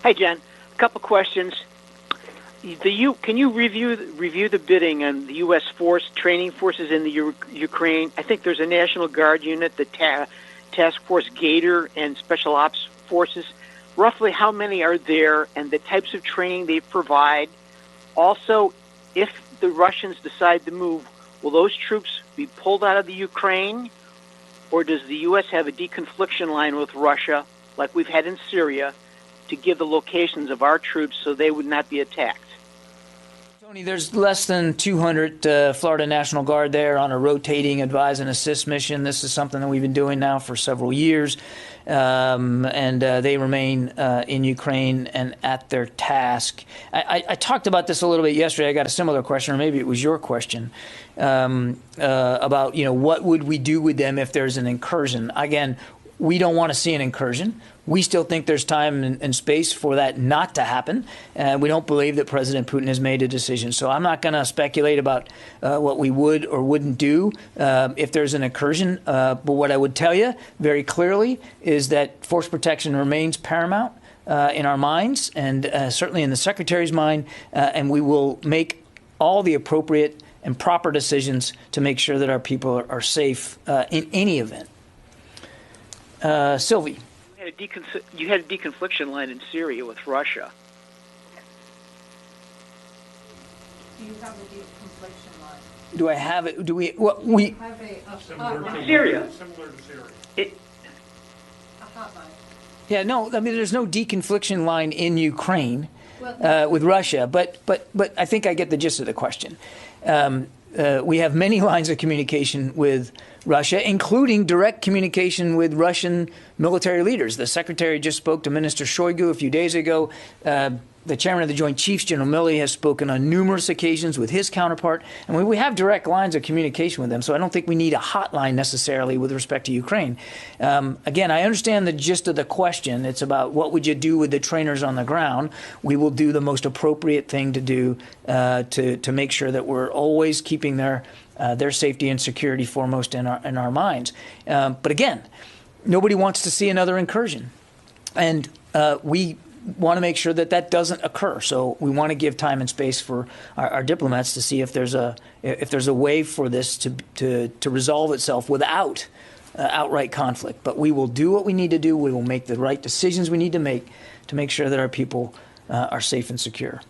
Hi, Jen. A couple questions. Can you review the bidding on the U.S. training forces in the Ukraine? I think there's a National Guard unit, the Task Force Gator, and Special Ops forces. Roughly how many are there, and the types of training they provide? Also, if the Russians decide to move, will those troops be pulled out of the Ukraine, or does the U.S. have a deconfliction line with Russia, like we've had in Syria, to give the locations of our troops so they would not be attacked? Tony, there's less than 200 Florida National Guard there on a rotating advise and assist mission. This is something that we've been doing now for several years, and they remain in Ukraine and at their task. I talked about this a little bit yesterday. I got a similar question, or maybe it was your question, about what would we do with them if there's an incursion. Again, we don't want to see an incursion. We still think there's time and space for that not to happen. We don't believe that President Putin has made a decision. So I'm not going to speculate about what we would or wouldn't do if there's an incursion. But what I would tell you very clearly is that force protection remains paramount in our minds, and certainly in the Secretary's mind. And we will make all the appropriate and proper decisions to make sure that our people are safe in any event. Sylvie. You had a deconfliction line in Syria with Russia. Do you have a deconfliction line? Do I have it? Do we? What we have in Syria? Similar to Syria. A hotline. Yeah, no. I mean, there's no deconfliction line in Ukraine with Russia, but I think I get the gist of the question. We have many lines of communication with Russia, including direct communication with Russian military leaders. The Secretary just spoke to Minister Shoigu a few days ago. The Chairman of the Joint Chiefs, General Milley, has spoken on numerous occasions with his counterpart. And we have direct lines of communication with them, so I don't think we need a hotline necessarily with respect to Ukraine. Again, I understand the gist of the question. It's about what would you do with the trainers on the ground. We will do the most appropriate thing to do to make sure that we're always keeping their safety and security foremost in our minds. But again, nobody wants to see another incursion. And we want to make sure that that doesn't occur. So we want to give time and space for our diplomats to see if there's a way for this to resolve itself without outright conflict. But we will do what we need to do. We will make the right decisions we need to make sure that our people are safe and secure.